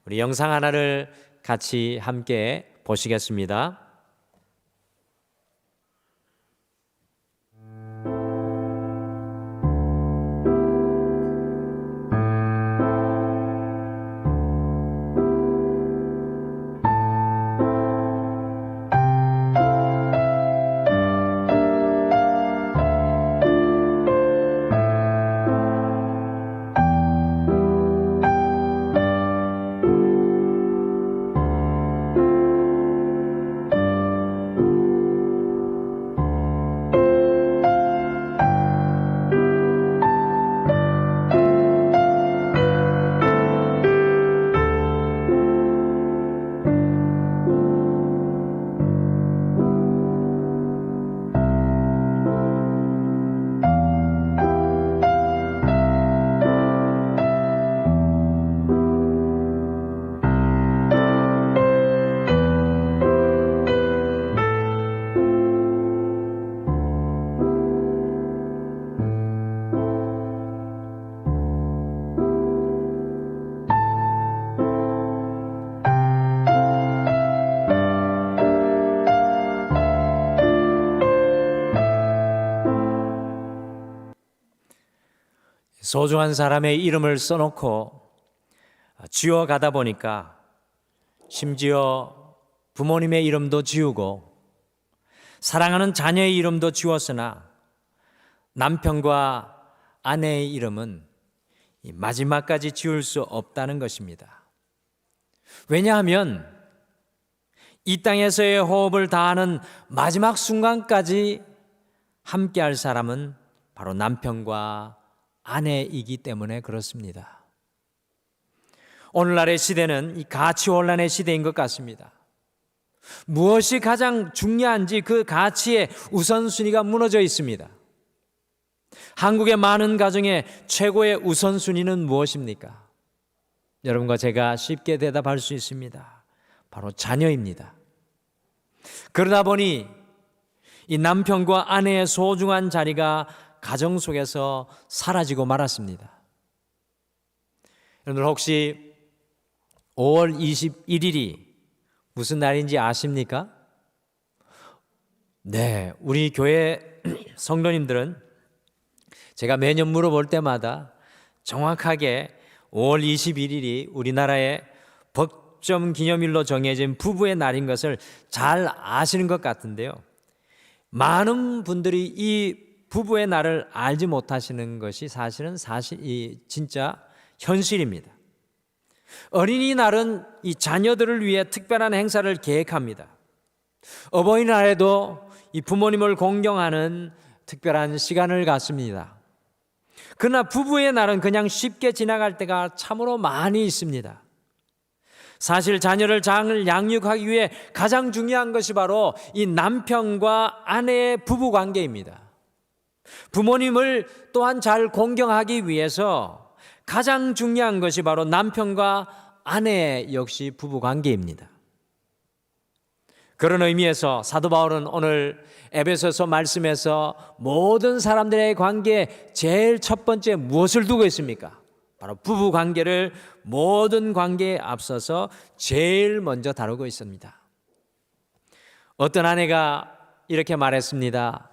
우리 영상 하나를 같이 함께 보시겠습니다. 소중한 사람의 이름을 써놓고 지워가다 보니까 심지어 부모님의 이름도 지우고 사랑하는 자녀의 이름도 지웠으나 남편과 아내의 이름은 마지막까지 지울 수 없다는 것입니다. 왜냐하면 이 땅에서의 호흡을 다하는 마지막 순간까지 함께할 사람은 바로 남편과 아내이기 때문에 그렇습니다. 오늘날의 시대는 이 가치 혼란의 시대인 것 같습니다. 무엇이 가장 중요한지 그 가치의 우선순위가 무너져 있습니다. 한국의 많은 가정의 최고의 우선순위는 무엇입니까? 여러분과 제가 쉽게 대답할 수 있습니다. 바로 자녀입니다. 그러다 보니 이 남편과 아내의 소중한 자리가 가정 속에서 사라지고 말았습니다. 여러분들 혹시 5월 21일이 무슨 날인지 아십니까? 네, 우리 교회 성도님들은 제가 매년 물어볼 때마다 정확하게 5월 21일이 우리나라의 법정 기념일로 정해진 부부의 날인 것을 잘 아시는 것 같은데요. 많은 분들이 이 부부의 날을 알지 못하시는 것이 사실은 진짜 현실입니다. 어린이날은 이 자녀들을 위해 특별한 행사를 계획합니다. 어버이날에도 이 부모님을 공경하는 특별한 시간을 갖습니다. 그러나 부부의 날은 그냥 쉽게 지나갈 때가 참으로 많이 있습니다. 사실 자녀를 잘 양육하기 위해 가장 중요한 것이 바로 이 남편과 아내의 부부 관계입니다. 부모님을 또한 잘 공경하기 위해서 가장 중요한 것이 바로 남편과 아내 역시 부부 관계입니다. 그런 의미에서 사도 바울은 오늘 에베소서 말씀에서 모든 사람들의 관계에 제일 첫 번째 무엇을 두고 있습니까? 바로 부부 관계를 모든 관계에 앞서서 제일 먼저 다루고 있습니다. 어떤 아내가 이렇게 말했습니다.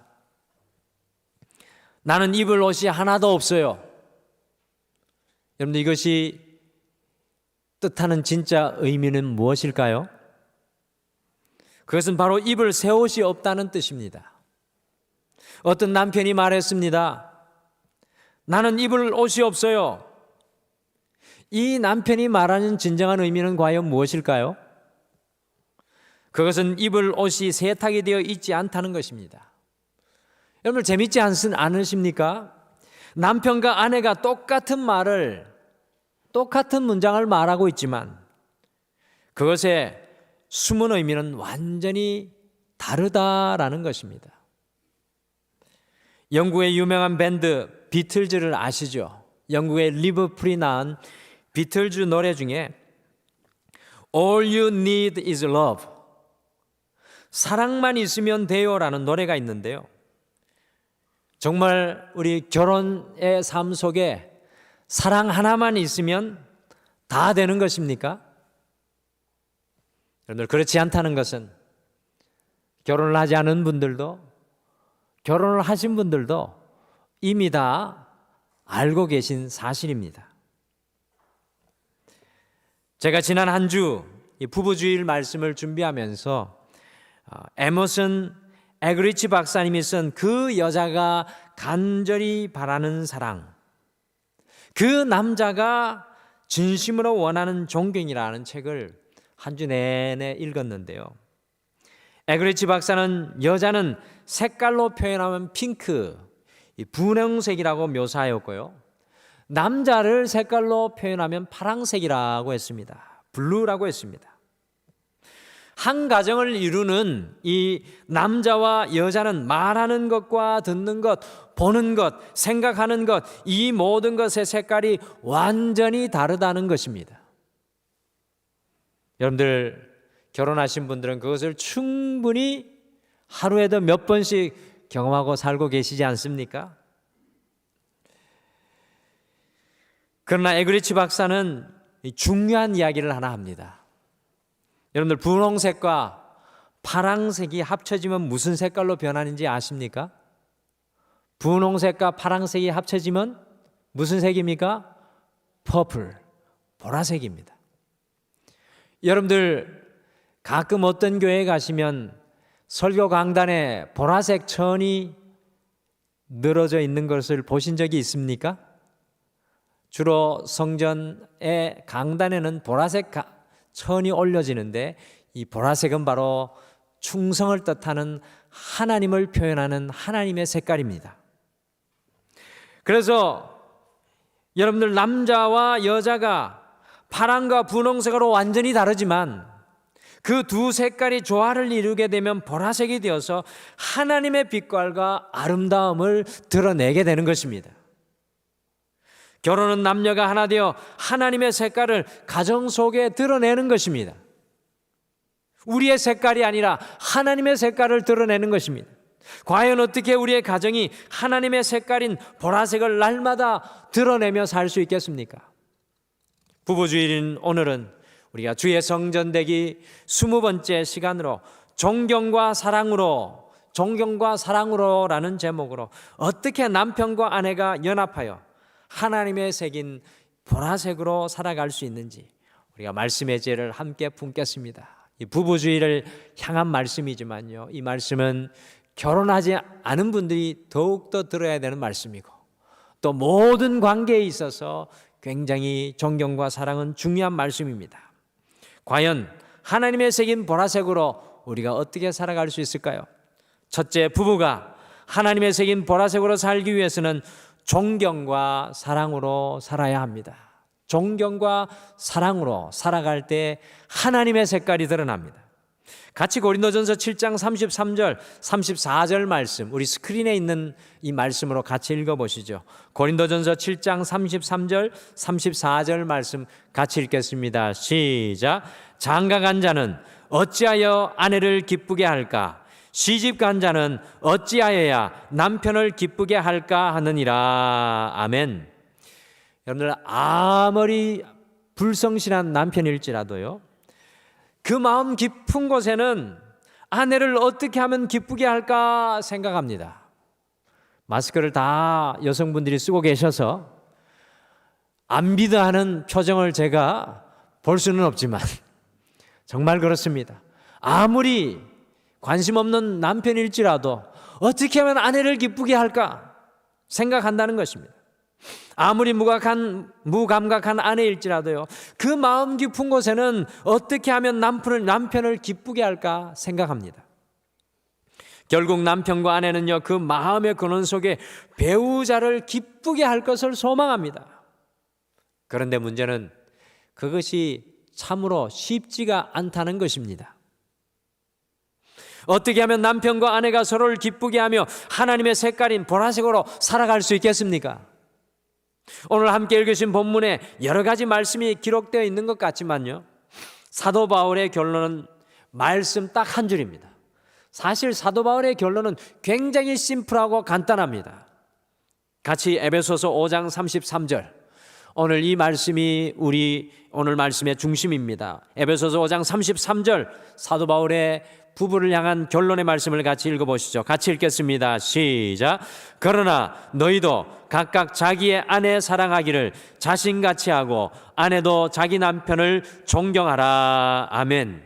나는 입을 옷이 하나도 없어요. 여러분들 이것이 뜻하는 진짜 의미는 무엇일까요? 그것은 바로 입을 새 옷이 없다는 뜻입니다. 어떤 남편이 말했습니다. 나는 입을 옷이 없어요. 이 남편이 말하는 진정한 의미는 과연 무엇일까요? 그것은 입을 옷이 세탁이 되어 있지 않다는 것입니다. 여러분 재밌지 않으십니까? 남편과 아내가 똑같은 문장을 말하고 있지만 그것의 숨은 의미는 완전히 다르다라는 것입니다. 영국의 유명한 밴드 비틀즈를 아시죠? 영국의 리버풀이 낳은 비틀즈 노래 중에 All you need is love, 사랑만 있으면 돼요라는 노래가 있는데요. 정말 우리 결혼의 삶 속에 사랑 하나만 있으면 다 되는 것입니까? 여러분들, 그렇지 않다는 것은 결혼을 하지 않은 분들도 결혼을 하신 분들도 이미 다 알고 계신 사실입니다. 제가 지난 한 주 부부주일 말씀을 준비하면서 에머슨 에그리치 박사님이 쓴 그 여자가 간절히 바라는 사랑, 그 남자가 진심으로 원하는 존경이라는 책을 한 주 내내 읽었는데요. 에그리치 박사는 여자는 색깔로 표현하면 핑크, 분홍색이라고 묘사하였고요, 남자를 색깔로 표현하면 파랑색이라고 했습니다. 블루라고 했습니다. 한 가정을 이루는 이 남자와 여자는 말하는 것과 듣는 것, 보는 것, 생각하는 것, 이 모든 것의 색깔이 완전히 다르다는 것입니다. 여러분들, 결혼하신 분들은 그것을 충분히 하루에도 몇 번씩 경험하고 살고 계시지 않습니까? 그러나 에그리치 박사는 중요한 이야기를 하나 합니다. 여러분들, 분홍색과 파랑색이 합쳐지면 무슨 색깔로 변하는지 아십니까? 분홍색과 파랑색이 합쳐지면 무슨 색입니까? 퍼플, 보라색입니다. 여러분들, 가끔 어떤 교회에 가시면 설교 강단에 보라색 천이 늘어져 있는 것을 보신 적이 있습니까? 주로 성전의 강단에는 보라색 천이 올려지는데, 이 보라색은 바로 충성을 뜻하는 하나님을 표현하는 하나님의 색깔입니다. 그래서 여러분들, 남자와 여자가 파랑과 분홍색으로 완전히 다르지만 그 두 색깔이 조화를 이루게 되면 보라색이 되어서 하나님의 빛깔과 아름다움을 드러내게 되는 것입니다. 결혼은 남녀가 하나 되어 하나님의 색깔을 가정 속에 드러내는 것입니다. 우리의 색깔이 아니라 하나님의 색깔을 드러내는 것입니다. 과연 어떻게 우리의 가정이 하나님의 색깔인 보라색을 날마다 드러내며 살 수 있겠습니까? 부부주일인 오늘은 우리가 주의 성전되기 20번째 시간으로 존경과 사랑으로라는 제목으로 어떻게 남편과 아내가 연합하여 하나님의 색인 보라색으로 살아갈 수 있는지 우리가 말씀의 지혜를 함께 품겠습니다. 이 부부주의를 향한 말씀이지만요, 이 말씀은 결혼하지 않은 분들이 더욱더 들어야 되는 말씀이고, 또 모든 관계에 있어서 굉장히 존경과 사랑은 중요한 말씀입니다. 과연 하나님의 색인 보라색으로 우리가 어떻게 살아갈 수 있을까요? 첫째, 부부가 하나님의 색인 보라색으로 살기 위해서는 존경과 사랑으로 살아야 합니다. 존경과 사랑으로 살아갈 때 하나님의 색깔이 드러납니다. 같이 고린도전서 7장 33절, 34절 말씀, 우리 스크린에 있는 이 말씀으로 같이 읽어보시죠. 고린도전서 7장 33절, 34절 말씀 같이 읽겠습니다. 시작. 장가간 자는 어찌하여 아내를 기쁘게 할까? 시집간 자는 어찌하여야 남편을 기쁘게 할까 하느니라. 아멘. 여러분들, 아무리 불성실한 남편일지라도요, 그 마음 깊은 곳에는 아내를 어떻게 하면 기쁘게 할까 생각합니다. 마스크를 다 여성분들이 쓰고 계셔서 안 비드하는 표정을 제가 볼 수는 없지만 정말 그렇습니다. 아무리 관심 없는 남편일지라도 어떻게 하면 아내를 기쁘게 할까 생각한다는 것입니다. 아무리 무감각한 아내일지라도요, 그 마음 깊은 곳에는 어떻게 하면 남편을 기쁘게 할까 생각합니다. 결국 남편과 아내는요, 그 마음의 근원 속에 배우자를 기쁘게 할 것을 소망합니다. 그런데 문제는 그것이 참으로 쉽지가 않다는 것입니다. 어떻게 하면 남편과 아내가 서로를 기쁘게 하며 하나님의 색깔인 보라색으로 살아갈 수 있겠습니까? 오늘 함께 읽으신 본문에 여러 가지 말씀이 기록되어 있는 것 같지만요, 사도 바울의 결론은 말씀 딱 한 줄입니다. 사실 사도 바울의 결론은 굉장히 심플하고 간단합니다. 같이 에베소서 5장 33절, 오늘 이 말씀이 우리 오늘 말씀의 중심입니다. 에베소서 5장 33절 사도 바울의 부부를 향한 결론의 말씀을 같이 읽어보시죠. 같이 읽겠습니다. 시작. 그러나 너희도 각각 자기의 아내 사랑하기를 자신같이 하고 아내도 자기 남편을 존경하라. 아멘.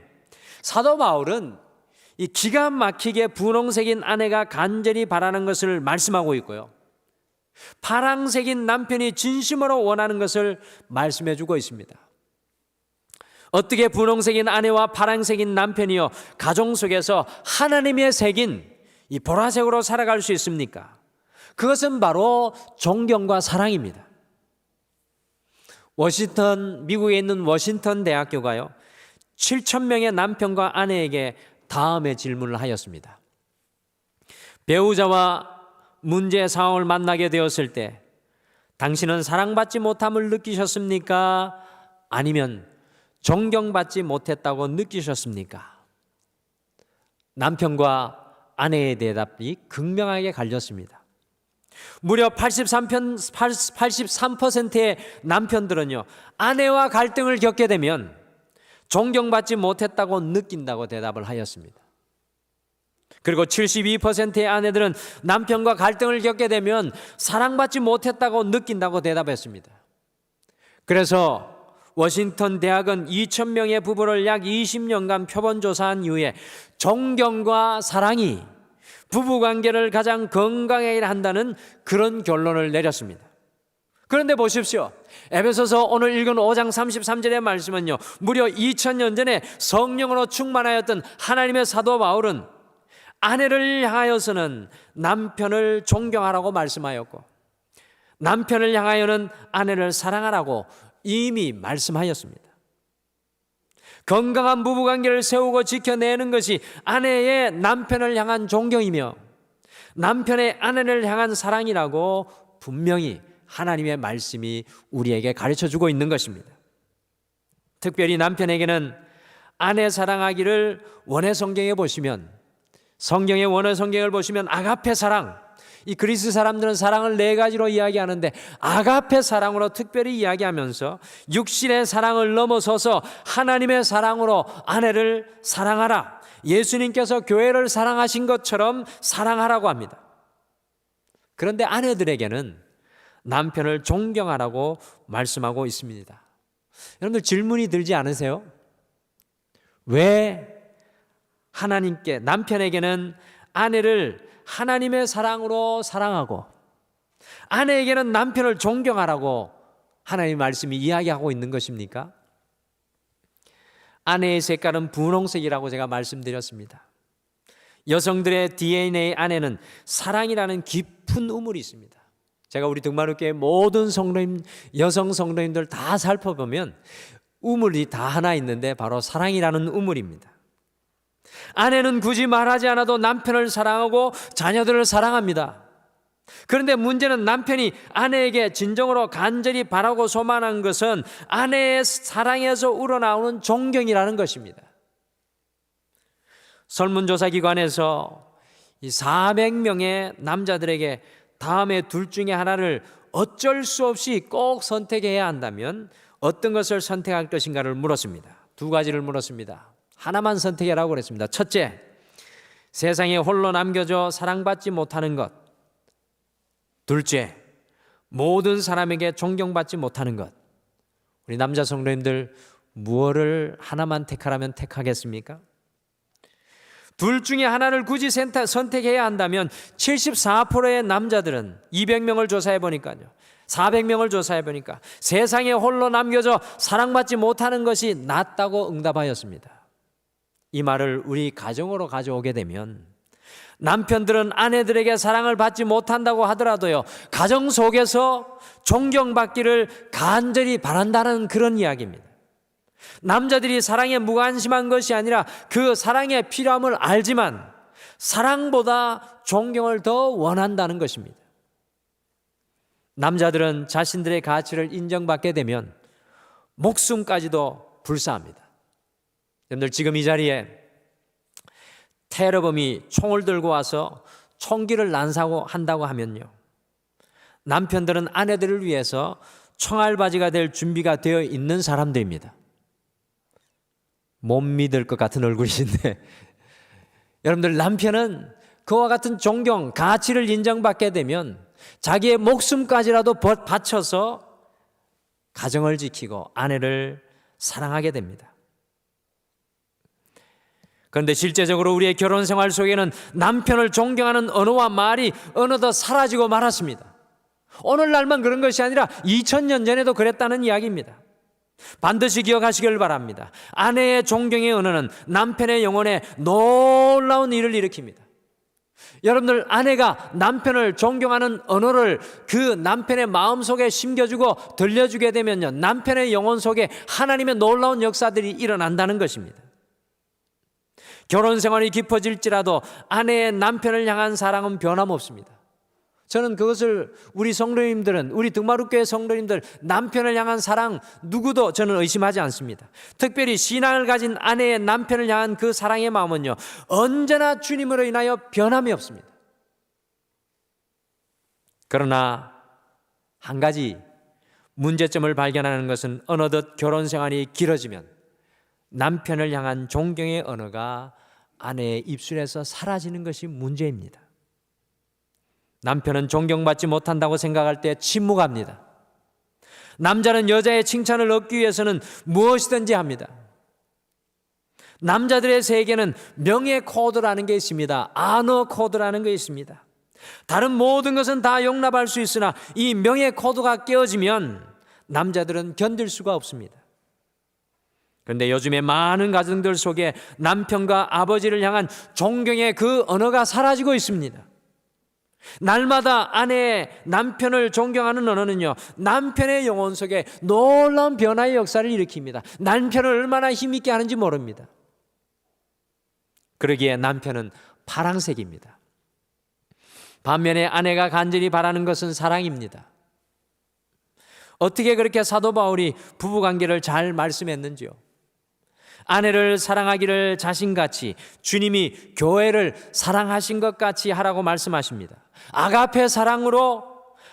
사도 바울은 이 기가 막히게 분홍색인 아내가 간절히 바라는 것을 말씀하고 있고요, 파랑색인 남편이 진심으로 원하는 것을 말씀해 주고 있습니다. 어떻게 분홍색인 아내와 파랑색인 남편이요 가정 속에서 하나님의 색인 이 보라색으로 살아갈 수 있습니까? 그것은 바로 존경과 사랑입니다. 미국에 있는 워싱턴 대학교가요 7,000명의 남편과 아내에게 다음의 질문을 하였습니다. 배우자와 문제 상황을 만나게 되었을 때 당신은 사랑받지 못함을 느끼셨습니까? 아니면 존경받지 못했다고 느끼셨습니까? 남편과 아내의 대답이 극명하게 갈렸습니다. 무려 83%의 남편들은요 아내와 갈등을 겪게 되면 존경받지 못했다고 느낀다고 대답을 하였습니다. 그리고 72%의 아내들은 남편과 갈등을 겪게 되면 사랑받지 못했다고 느낀다고 대답했습니다. 그래서 워싱턴 대학은 2,000명의 부부를 약 20년간 표본조사한 이후에 존경과 사랑이 부부관계를 가장 건강하게 한다는 그런 결론을 내렸습니다. 그런데 보십시오. 에베소서 오늘 읽은 5장 33절의 말씀은요 무려 2000년 전에 성령으로 충만하였던 하나님의 사도 바울은 아내를 향하여서는 남편을 존경하라고 말씀하였고 남편을 향하여는 아내를 사랑하라고 이미 말씀하였습니다. 건강한 부부관계를 세우고 지켜내는 것이 아내의 남편을 향한 존경이며 남편의 아내를 향한 사랑이라고 분명히 하나님의 말씀이 우리에게 가르쳐주고 있는 것입니다. 특별히 남편에게는 아내 사랑하기를 원해 성경에 보시면, 성경의 원어 성경을 보시면 아가페 사랑, 이 그리스 사람들은 사랑을 네 가지로 이야기하는데 아가페 사랑으로 특별히 이야기하면서 육신의 사랑을 넘어서서 하나님의 사랑으로 아내를 사랑하라, 예수님께서 교회를 사랑하신 것처럼 사랑하라고 합니다. 그런데 아내들에게는 남편을 존경하라고 말씀하고 있습니다. 여러분들 질문이 들지 않으세요? 왜 하나님께, 남편에게는 아내를 하나님의 사랑으로 사랑하고 아내에게는 남편을 존경하라고 하나님의 말씀이 이야기하고 있는 것입니까? 아내의 색깔은 분홍색이라고 제가 말씀드렸습니다. 여성들의 DNA 안에는 사랑이라는 깊은 우물이 있습니다. 제가 우리 등마루교회 모든 성도님, 여성 성도님들 다 살펴보면 우물이 다 하나 있는데 바로 사랑이라는 우물입니다. 아내는 굳이 말하지 않아도 남편을 사랑하고 자녀들을 사랑합니다. 그런데 문제는 남편이 아내에게 진정으로 간절히 바라고 소망한 것은 아내의 사랑에서 우러나오는 존경이라는 것입니다. 설문조사기관에서 이 400명의 남자들에게 다음에 둘 중에 하나를 어쩔 수 없이 꼭 선택해야 한다면 어떤 것을 선택할 것인가를 물었습니다. 두 가지를 물었습니다. 하나만 선택해라고 그랬습니다. 첫째, 세상에 홀로 남겨져 사랑받지 못하는 것. 둘째, 모든 사람에게 존경받지 못하는 것. 우리 남자 성도님들 무엇을 하나만 택하라면 택하겠습니까? 둘 중에 하나를 굳이 선택해야 한다면 74%의 남자들은 200명을 조사해 보니까요, 400명을 조사해 보니까 세상에 홀로 남겨져 사랑받지 못하는 것이 낫다고 응답하였습니다. 이 말을 우리 가정으로 가져오게 되면 남편들은 아내들에게 사랑을 받지 못한다고 하더라도요, 가정 속에서 존경받기를 간절히 바란다는 그런 이야기입니다. 남자들이 사랑에 무관심한 것이 아니라 그 사랑의 필요함을 알지만 사랑보다 존경을 더 원한다는 것입니다. 남자들은 자신들의 가치를 인정받게 되면 목숨까지도 불사합니다. 여러분들 지금 이 자리에 테러범이 총을 들고 와서 총기를 난사한다고 하면요, 남편들은 아내들을 위해서 총알바지가 될 준비가 되어 있는 사람들입니다. 못 믿을 것 같은 얼굴이신데 여러분들, 남편은 그와 같은 존경, 가치를 인정받게 되면 자기의 목숨까지라도 바쳐서 가정을 지키고 아내를 사랑하게 됩니다. 그런데 실제적으로 우리의 결혼 생활 속에는 남편을 존경하는 언어와 말이 어느덧 사라지고 말았습니다. 오늘날만 그런 것이 아니라 2000년 전에도 그랬다는 이야기입니다. 반드시 기억하시길 바랍니다. 아내의 존경의 언어는 남편의 영혼에 놀라운 일을 일으킵니다. 여러분들, 아내가 남편을 존경하는 언어를 그 남편의 마음속에 심겨주고 들려주게 되면요, 남편의 영혼 속에 하나님의 놀라운 역사들이 일어난다는 것입니다. 결혼 생활이 깊어질지라도 아내의 남편을 향한 사랑은 변함없습니다. 저는 그것을 우리 성도님들은, 우리 등마룻교회 성도님들, 남편을 향한 사랑 누구도 저는 의심하지 않습니다. 특별히 신앙을 가진 아내의 남편을 향한 그 사랑의 마음은요, 언제나 주님으로 인하여 변함이 없습니다. 그러나 한 가지 문제점을 발견하는 것은 어느덧 결혼 생활이 길어지면 남편을 향한 존경의 언어가 아내의 입술에서 사라지는 것이 문제입니다. 남편은 존경받지 못한다고 생각할 때 침묵합니다. 남자는 여자의 칭찬을 얻기 위해서는 무엇이든지 합니다. 남자들의 세계는 명예 코드라는 게 있습니다. 아너 코드라는 게 있습니다. 다른 모든 것은 다 용납할 수 있으나 이 명예 코드가 깨어지면 남자들은 견딜 수가 없습니다. 그런데 요즘에 많은 가정들 속에 남편과 아버지를 향한 존경의 그 언어가 사라지고 있습니다. 날마다 아내의 남편을 존경하는 언어는요, 남편의 영혼 속에 놀라운 변화의 역사를 일으킵니다. 남편을 얼마나 힘있게 하는지 모릅니다. 그러기에 남편은 파랑색입니다. 반면에 아내가 간절히 바라는 것은 사랑입니다. 어떻게 그렇게 사도 바울이 부부관계를 잘 말씀했는지요? 아내를 사랑하기를 자신같이 주님이 교회를 사랑하신 것 같이 하라고 말씀하십니다. 아가페 사랑으로,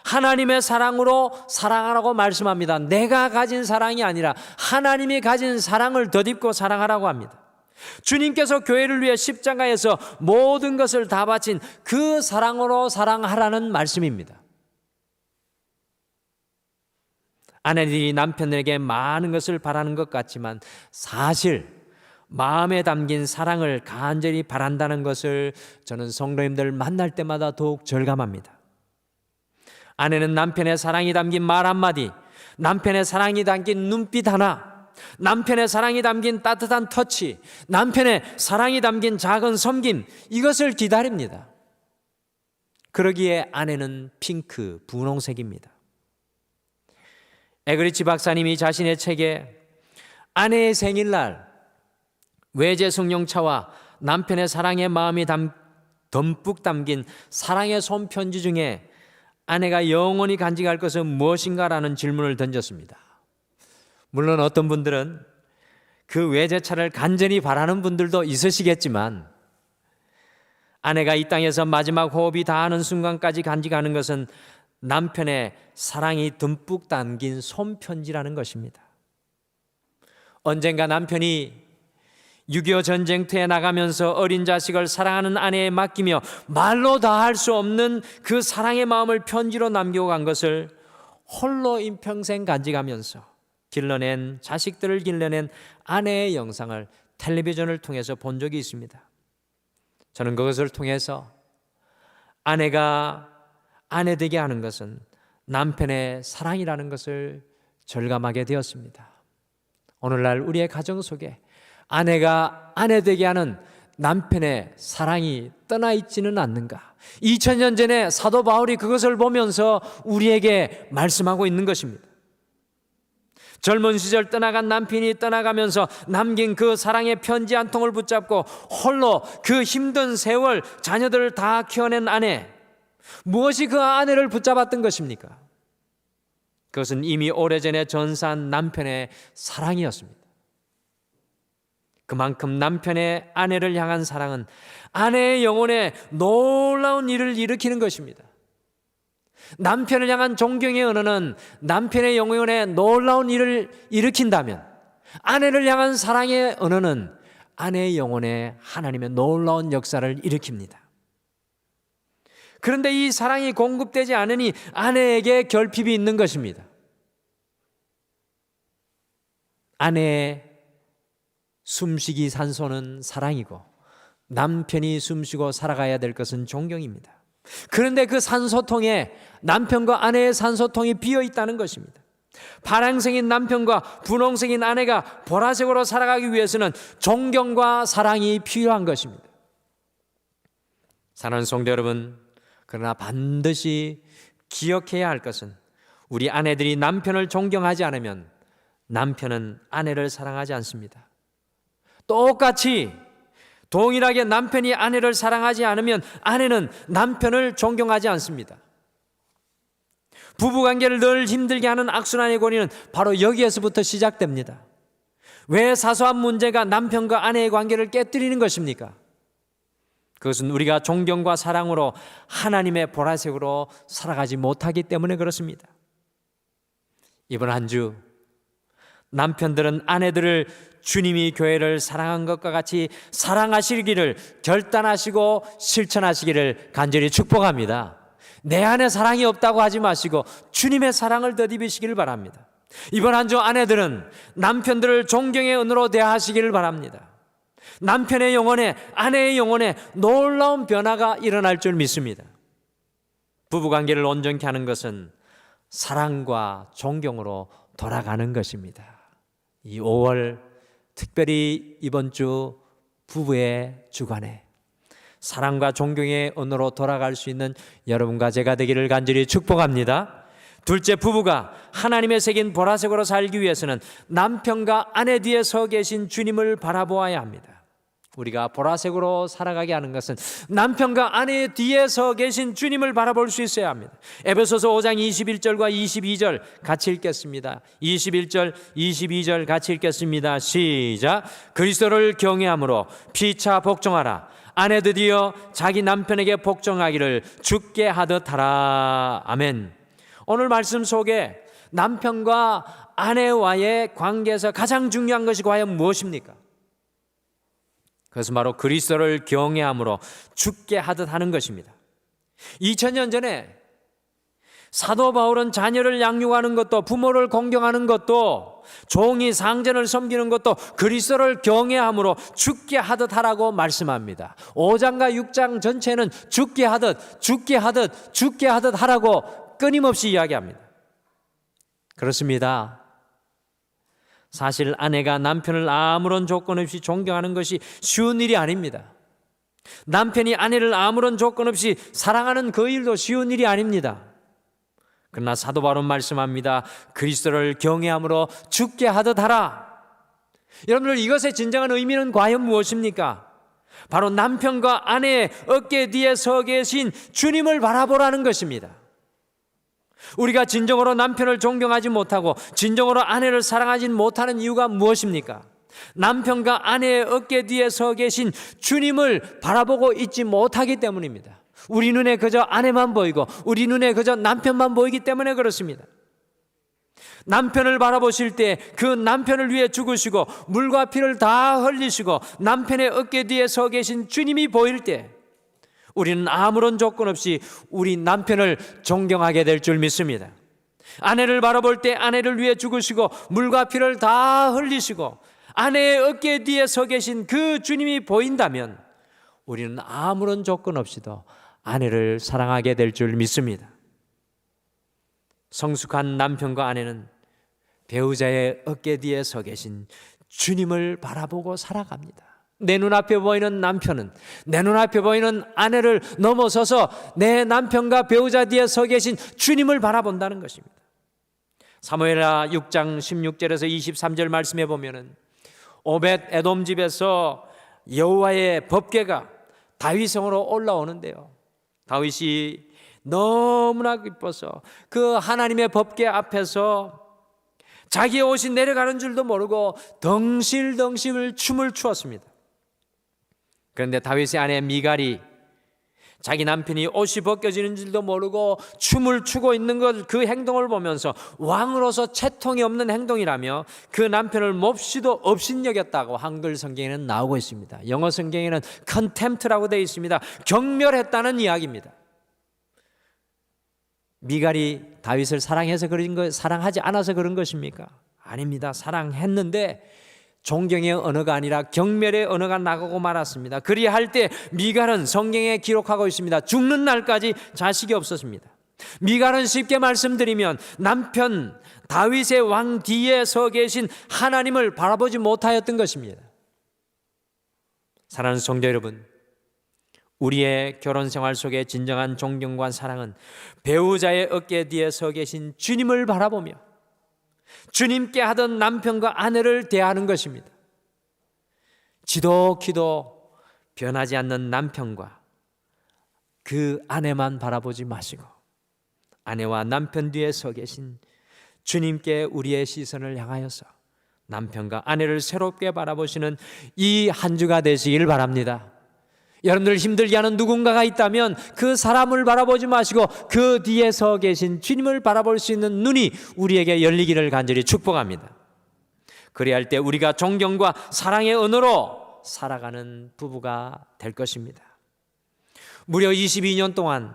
하나님의 사랑으로 사랑하라고 말씀합니다. 내가 가진 사랑이 아니라 하나님이 가진 사랑을 덧입고 사랑하라고 합니다. 주님께서 교회를 위해 십자가에서 모든 것을 다 바친 그 사랑으로 사랑하라는 말씀입니다. 아내들이 남편에게 많은 것을 바라는 것 같지만 사실 마음에 담긴 사랑을 간절히 바란다는 것을 저는 성도님들 만날 때마다 더욱 절감합니다. 아내는 남편의 사랑이 담긴 말 한마디, 남편의 사랑이 담긴 눈빛 하나, 남편의 사랑이 담긴 따뜻한 터치, 남편의 사랑이 담긴 작은 섬김, 이것을 기다립니다. 그러기에 아내는 핑크, 분홍색입니다. 에그리치 박사님이 자신의 책에 아내의 생일날 외제 성령차와 남편의 사랑의 마음이 듬뿍 담긴 사랑의 손편지 중에 아내가 영원히 간직할 것은 무엇인가라는 질문을 던졌습니다. 물론 어떤 분들은 그 외제차를 간절히 바라는 분들도 있으시겠지만 아내가 이 땅에서 마지막 호흡이 다하는 순간까지 간직하는 것은 남편의 사랑이 듬뿍 담긴 손편지라는 것입니다. 언젠가 남편이 6.25 전쟁터에 나가면서 어린 자식을 사랑하는 아내에 맡기며 말로 다 할 수 없는 그 사랑의 마음을 편지로 남기고 간 것을 홀로 일평생 간직하면서 자식들을 길러낸 아내의 영상을 텔레비전을 통해서 본 적이 있습니다. 저는 그것을 통해서 아내가 아내 되게 하는 것은 남편의 사랑이라는 것을 절감하게 되었습니다. 오늘날 우리의 가정 속에 아내가 아내 되게 하는 남편의 사랑이 떠나 있지는 않는가? 2000년 전에 사도 바울이 그것을 보면서 우리에게 말씀하고 있는 것입니다. 젊은 시절 떠나간 남편이 떠나가면서 남긴 그 사랑의 편지 한 통을 붙잡고 홀로 그 힘든 세월 자녀들을 다 키워낸 아내, 무엇이 그 아내를 붙잡았던 것입니까? 그것은 이미 오래전에 전사한 남편의 사랑이었습니다. 그만큼 남편의 아내를 향한 사랑은 아내의 영혼에 놀라운 일을 일으키는 것입니다. 남편을 향한 존경의 언어는 남편의 영혼에 놀라운 일을 일으킨다면, 아내를 향한 사랑의 언어는 아내의 영혼에 하나님의 놀라운 역사를 일으킵니다. 그런데 이 사랑이 공급되지 않으니 아내에게 결핍이 있는 것입니다. 아내의 숨쉬기 산소는 사랑이고 남편이 숨쉬고 살아가야 될 것은 존경입니다. 그런데 그 산소통에 남편과 아내의 산소통이 비어 있다는 것입니다. 파랑새인 남편과 분홍색인 아내가 보라색으로 살아가기 위해서는 존경과 사랑이 필요한 것입니다. 사랑하는 성도 여러분, 그러나 반드시 기억해야 할 것은 우리 아내들이 남편을 존경하지 않으면 남편은 아내를 사랑하지 않습니다. 똑같이 동일하게 남편이 아내를 사랑하지 않으면 아내는 남편을 존경하지 않습니다. 부부관계를 늘 힘들게 하는 악순환의 고리는 바로 여기에서부터 시작됩니다. 왜 사소한 문제가 남편과 아내의 관계를 깨뜨리는 것입니까? 그것은 우리가 존경과 사랑으로 하나님의 보라색으로 살아가지 못하기 때문에 그렇습니다. 이번 한 주 남편들은 아내들을 주님이 교회를 사랑한 것과 같이 사랑하시기를 결단하시고 실천하시기를 간절히 축복합니다. 내 안에 사랑이 없다고 하지 마시고 주님의 사랑을 덧입으시기를 바랍니다. 이번 한 주 아내들은 남편들을 존경의 은으로 대하시기를 바랍니다. 남편의 영혼에, 아내의 영혼에 놀라운 변화가 일어날 줄 믿습니다. 부부관계를 온전케 하는 것은 사랑과 존경으로 돌아가는 것입니다. 이 5월 특별히 이번 주 부부의 주간에 사랑과 존경의 언어로 돌아갈 수 있는 여러분과 제가 되기를 간절히 축복합니다. 둘째, 부부가 하나님의 새긴 보라색으로 살기 위해서는 남편과 아내 뒤에 서 계신 주님을 바라보아야 합니다. 우리가 보라색으로 살아가게 하는 것은 남편과 아내 뒤에 서 계신 주님을 바라볼 수 있어야 합니다. 에베소서 5장 21절과 22절 같이 읽겠습니다. 21절, 22절 같이 읽겠습니다. 시작. 그리스도를 경외함으로 피차 복종하라. 아내들이여 자기 남편에게 복종하기를 주께 하듯 하라. 아멘. 오늘 말씀 속에 남편과 아내와의 관계에서 가장 중요한 것이 과연 무엇입니까? 그것은 바로 그리스도를 경외함으로 주께 하듯 하는 것입니다. 2000년 전에 사도 바울은 자녀를 양육하는 것도, 부모를 공경하는 것도, 종이 상전을 섬기는 것도 그리스도를 경외함으로 주께 하듯 하라고 말씀합니다. 5장과 6장 전체는 주께 하듯, 주께 하듯, 주께 하듯 하라고 끊임없이 이야기합니다. 그렇습니다. 사실 아내가 남편을 아무런 조건 없이 존경하는 것이 쉬운 일이 아닙니다. 남편이 아내를 아무런 조건 없이 사랑하는 그 일도 쉬운 일이 아닙니다. 그러나 사도 바울은 말씀합니다. 그리스도를 경외함으로 주께 하듯 하라. 여러분들, 이것의 진정한 의미는 과연 무엇입니까? 바로 남편과 아내의 어깨 뒤에 서 계신 주님을 바라보라는 것입니다. 우리가 진정으로 남편을 존경하지 못하고 진정으로 아내를 사랑하지 못하는 이유가 무엇입니까? 남편과 아내의 어깨 뒤에 서 계신 주님을 바라보고 있지 못하기 때문입니다. 우리 눈에 그저 아내만 보이고 우리 눈에 그저 남편만 보이기 때문에 그렇습니다. 남편을 바라보실 때 그 남편을 위해 죽으시고 물과 피를 다 흘리시고 남편의 어깨 뒤에 서 계신 주님이 보일 때 우리는 아무런 조건 없이 우리 남편을 존경하게 될 줄 믿습니다. 아내를 바라볼 때 아내를 위해 죽으시고 물과 피를 다 흘리시고 아내의 어깨 뒤에 서 계신 그 주님이 보인다면 우리는 아무런 조건 없이도 아내를 사랑하게 될 줄 믿습니다. 성숙한 남편과 아내는 배우자의 어깨 뒤에 서 계신 주님을 바라보고 살아갑니다. 내 눈앞에 보이는 남편은, 내 눈앞에 보이는 아내를 넘어서서 내 남편과 배우자 뒤에 서 계신 주님을 바라본다는 것입니다. 사무엘하 6장 16절에서 23절 말씀해 보면은 오벳 에돔 집에서 여호와의 법궤가 다윗성으로 올라오는데요, 다윗이 너무나 기뻐서 그 하나님의 법궤 앞에서 자기의 옷이 내려가는 줄도 모르고 덩실덩실 춤을 추었습니다. 그런데 다윗의 아내 미갈이 자기 남편이 옷이 벗겨지는 줄도 모르고 춤을 추고 있는 것, 그 행동을 보면서 왕으로서 채통이 없는 행동이라며 그 남편을 몹시도 업신여겼다고 한글 성경에는 나오고 있습니다. 영어 성경에는 contempt라고 되어 있습니다. 경멸했다는 이야기입니다. 미갈이 다윗을 사랑해서 그런 것, 사랑하지 않아서 그런 것입니까? 아닙니다. 사랑했는데 존경의 언어가 아니라 경멸의 언어가 나가고 말았습니다. 그리할 때 미갈은 성경에 기록하고 있습니다. 죽는 날까지 자식이 없었습니다. 미갈은 쉽게 말씀드리면 남편 다윗의 왕 뒤에 서 계신 하나님을 바라보지 못하였던 것입니다. 사랑하는 성도 여러분, 우리의 결혼 생활 속에 진정한 존경과 사랑은 배우자의 어깨 뒤에 서 계신 주님을 바라보며 주님께 하던 남편과 아내를 대하는 것입니다. 지독히도 변하지 않는 남편과 그 아내만 바라보지 마시고 아내와 남편 뒤에 서 계신 주님께 우리의 시선을 향하여서 남편과 아내를 새롭게 바라보시는 이 한 주가 되시길 바랍니다. 여러분들 힘들게 하는 누군가가 있다면 그 사람을 바라보지 마시고 그 뒤에 서 계신 주님을 바라볼 수 있는 눈이 우리에게 열리기를 간절히 축복합니다. 그래야 할 때 우리가 존경과 사랑의 언어로 살아가는 부부가 될 것입니다. 무려 22년 동안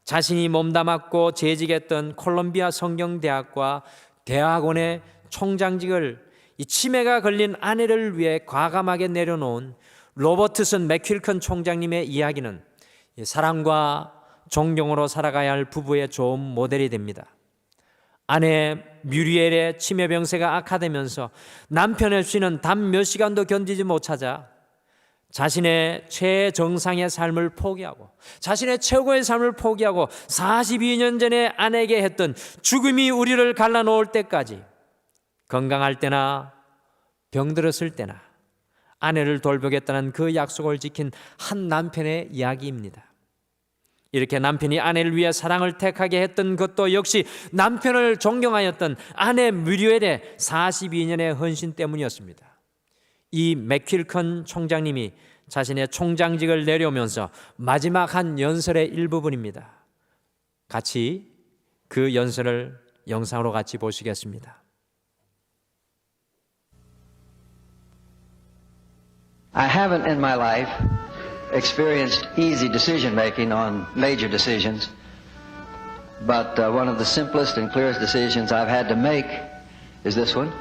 자신이 몸담았고 재직했던 콜롬비아 성경대학과 대학원의 총장직을 이 치매가 걸린 아내를 위해 과감하게 내려놓은 로버트슨 맥큄컨 총장님의 이야기는 사랑과 존경으로 살아가야 할 부부의 좋은 모델이 됩니다. 아내 뮤리엘의 치매 병세가 악화되면서 남편의 쉬는 단 몇 시간도 견디지 못하자 자신의 최정상의 삶을 포기하고 자신의 최고의 삶을 포기하고 42년 전에 아내에게 했던 죽음이 우리를 갈라놓을 때까지 건강할 때나 병들었을 때나 아내를 돌보겠다는 그 약속을 지킨 한 남편의 이야기입니다. 이렇게 남편이 아내를 위해 사랑을 택하게 했던 것도 역시 남편을 존경하였던 아내 뮤리엘의 42년의 헌신 때문이었습니다. 이 맥큄컨 총장님이 자신의 총장직을 내려오면서 마지막 한 연설의 일부분입니다. 같이 그 연설을 영상으로 같이 보시겠습니다. I haven't in my life experienced easy decision making on major decisions, but one of the simplest and clearest decisions I've had to make is this one,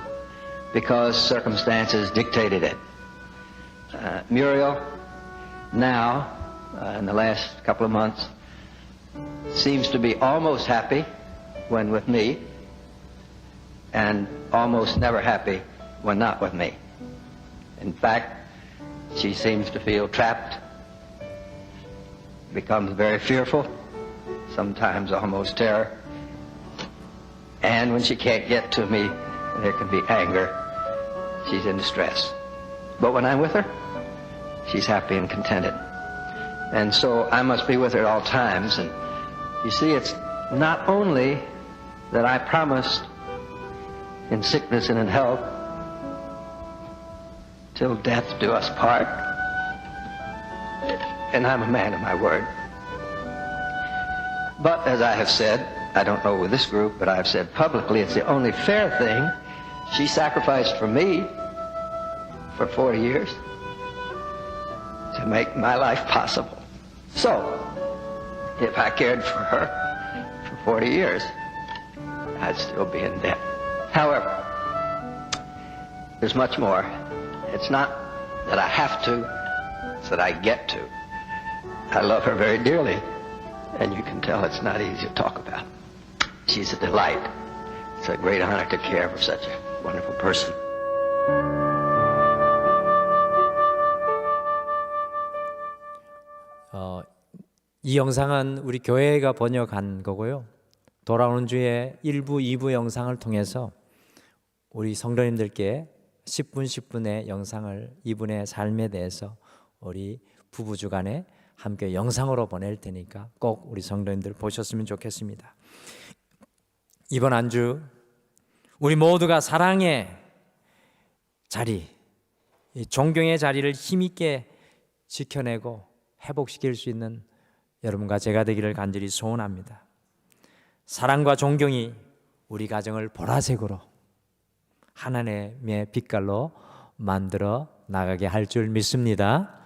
because circumstances dictated it. Muriel, now, in the last couple of months, seems to be almost happy when with me, and almost never happy when not with me. In fact, she seems to feel trapped, becomes very fearful, sometimes almost terror. And when she can't get to me, there can be anger. She's in distress. But when I'm with her, she's happy and contented. And so I must be with her at all times. And you see, it's not only that I promised in sickness and in health, till death do us part. And I'm a man of my word. But as I have said, I don't know with this group, but I've said publicly, it's the only fair thing. She sacrificed for me for 40 years to make my life possible. So, if I cared for her for 40 years, I'd still be in debt. However, there's much more. It's not that I have to, it's that I get to. I love her very dearly, and you can tell it's not easy to talk about. She's a delight. It's a great honor to care for such a wonderful person. 이 영상은 우리 교회가 번역한 거고요. 돌아오는 주에 1부, 2부 영상을 통해서 우리 성도님들께 10분, 10분의 영상을 이분의 삶에 대해서 우리 부부주간에 함께 영상으로 보낼 테니까 꼭 우리 성도님들 보셨으면 좋겠습니다. 이번 한 주 우리 모두가 사랑의 자리, 이 존경의 자리를 힘있게 지켜내고 회복시킬 수 있는 여러분과 제가 되기를 간절히 소원합니다. 사랑과 존경이 우리 가정을 보라색으로 하나님의 빛깔로 만들어 나가게 할 줄 믿습니다.